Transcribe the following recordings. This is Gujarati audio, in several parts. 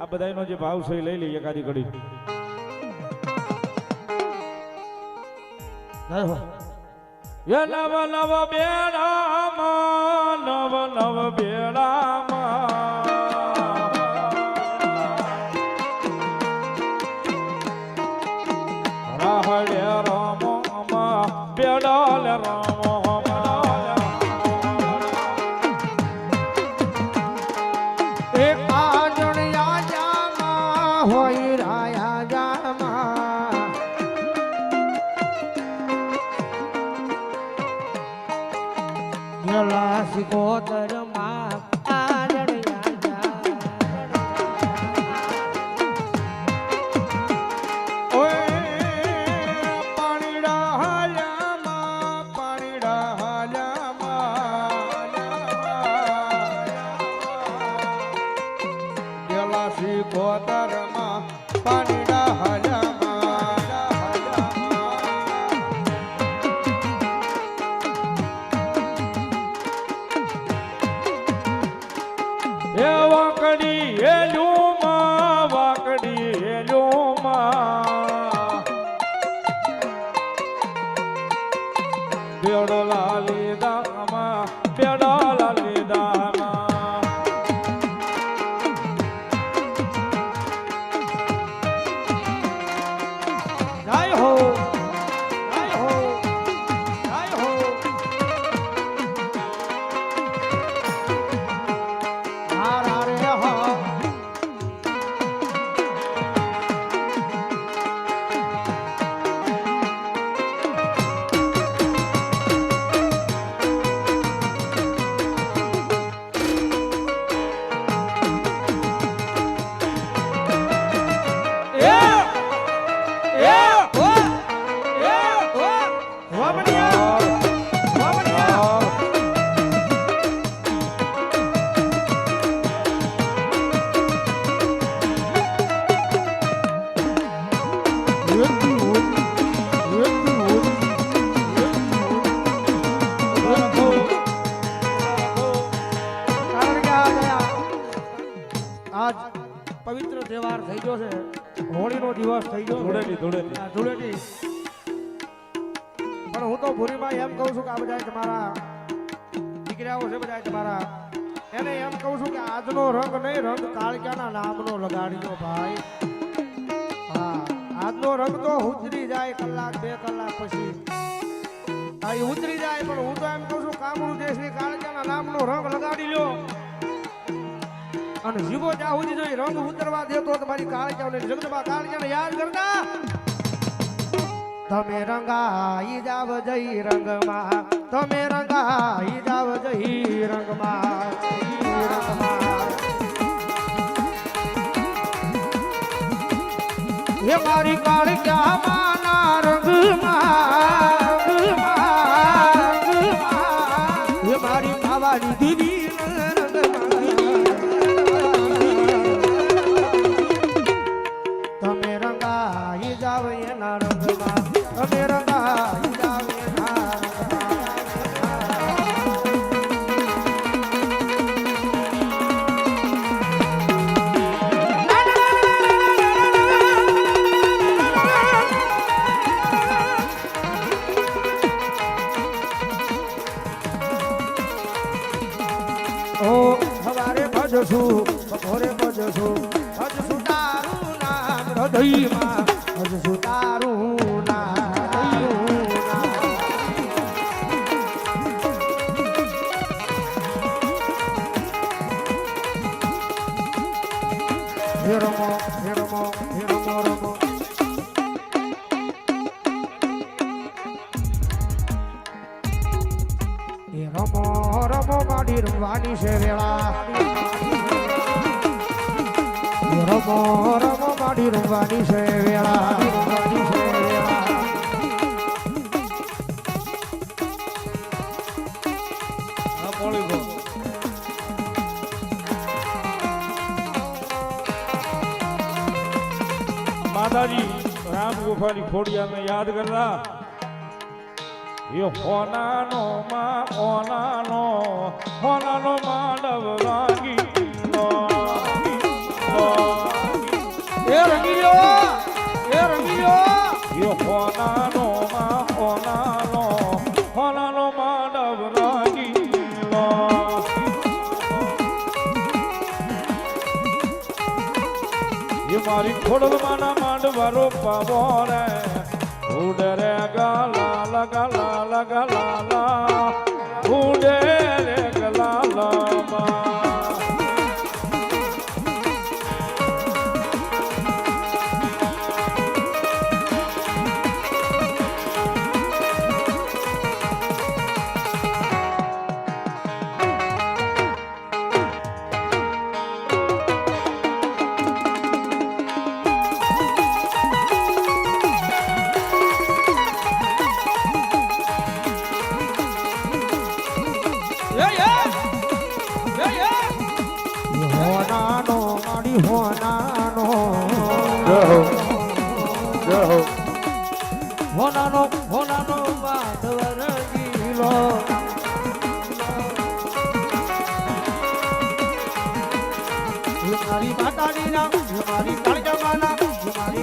આ બધાનો જે ભાવ છે એ લઈ લઈએ એકાદી ઘડી. યે નવ નવ બેડામાં નવ નવ બેડામાં રાહડે રામો બેડાલ રામો એક આંજણિયા જામા હોય રાયા જામા ગલા સિકોતર માં આંજણિયા જામા ઓય પાણીડા હાલ્યામાં પાણીડા હાલ્યામાં ગલા સિકોતર માં પાણીડા હાલ્યામાં એ વાકડી હેલુમાં વાકડી હેલુમાં બેડલા લીધામાં બેડલા લીધામાં જય હો જય હો જય હો હારા રે હા આજ પવિત્ર તહેવાર થઈ ગયો છે હોળીનો દિવસ થઈ ગયો ધૂળેટી ધૂળેટી આ ધૂળેટી પણ હું તો ભૂરીમાં એમ કહું છું કે આ બધા તમારા દીકરાઓ છે બધા તમારા એને એમ કહું છું કે આજનો રંગ નહીં રંગ કાળક્યાના નામનો લગાડ્યો ભાઈ હા આજનો રંગ તો ઉતરી જાય કલાક 2 કલાક પછી હા એ ઉતરી જાય પણ હું તો એમ કહું છું કામરૂ દેશની કાળક્યાના નામનો રંગ લગાડી લ્યો અને જીવો જ્યાં સુધી જો રંગ ઉતરવા દેતો તમારી કાળજાઓને જગદંબા કાળજાને યાદ કરતા તમે રંગાઈ જાવ જઈ રંગમાં તમે રંગાઈ જાવ જઈ રંગમાં હે મારી કાળજામાં ના રંગમાં હે મારી ભાવાની દીદી તમે રંગાઈ જાવ એના રંગમાં તમે રંગાઈ જાવ એના ઓ સવારે ભજશું બપોરે ભજશું ભજશું તારું નામ હૃદયમાં ભજશું તારું નામ હે રમો હે રમો હે રમો રમો હે રમો રમો માડી રમવાની છે વેળા રમો રમો માડી રમવાની છે વેળા માતાજી રામ ગુફાની ખોડિયા મેં યાદ કરતા ये होनानो मा માંડવ વાગી નો એ રંગીયો એ રંગીયો એ હોનાનો માંડવ રંગીલો એ મારી ખોડલમાંના માંડવારો પાવો રે ઉડે રે ગાલા ગાલા ગાલા ઉડે રે ગલાલા હોનાનો મારી હોનાનો હોનાનો માધવ રંગીલો મારી માતાની નામ મારી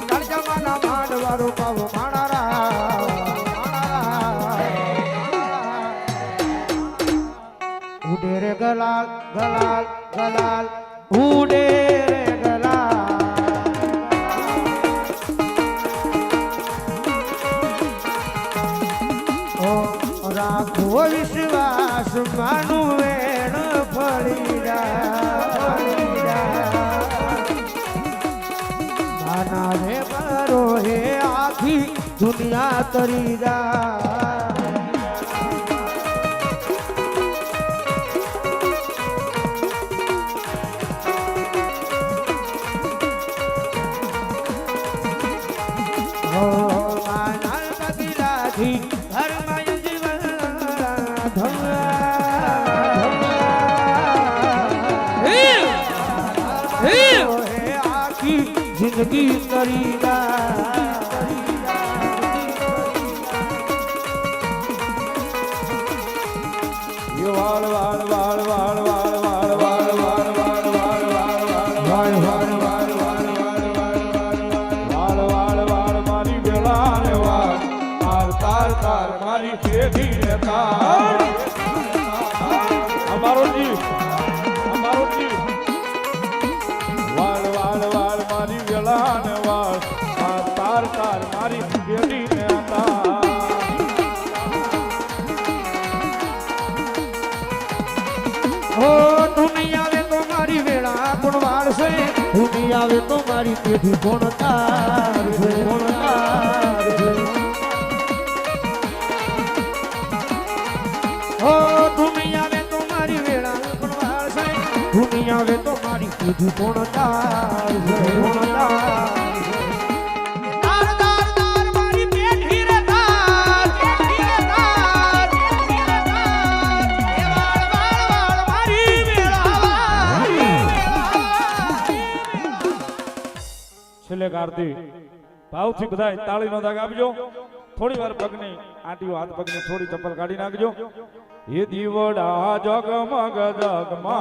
કાળજામાના માંડવારો પાવો માણારા ઉડે રે ગલાલ ગલાલ ગલાલ ઉડે રે ગલાલ ઓ રાખો વિશ્વાસ માનું વેણ ફળી માના રે મારો હે આખી દુનિયા તરી જા જિંદગી કરી વાળ વાળ વાળ વાળ વાળ વાળ વાળ વાળ વાળ વાળ વાળ વાળ વાળ મારી વેળા રે વાળ તાર તાર મારી પેઢી રે તાર અમારો જી વાળ વાળ વાળ મારી વેળા ને વાળ તાર તાર મારી પેઢી ને તાર ઓ તું આવે તો મારી વેળા કોણ વાળશે તું આવે તો મારી પેઢી કોણ તારશે ઓ તું આવે તો મારી વેળા કોણ વાળશે તું આવે તો મારી પેઢી કોણ તારશે છેલ્લે આરતી ભાવથી બધા તાળીનો દાગ આપજો થોડી વાર પગની આંટીઓ હાથ પગની થોડી ચપ્પલ કાઢી નાખજો એ દીવડા જગમગ જગમગ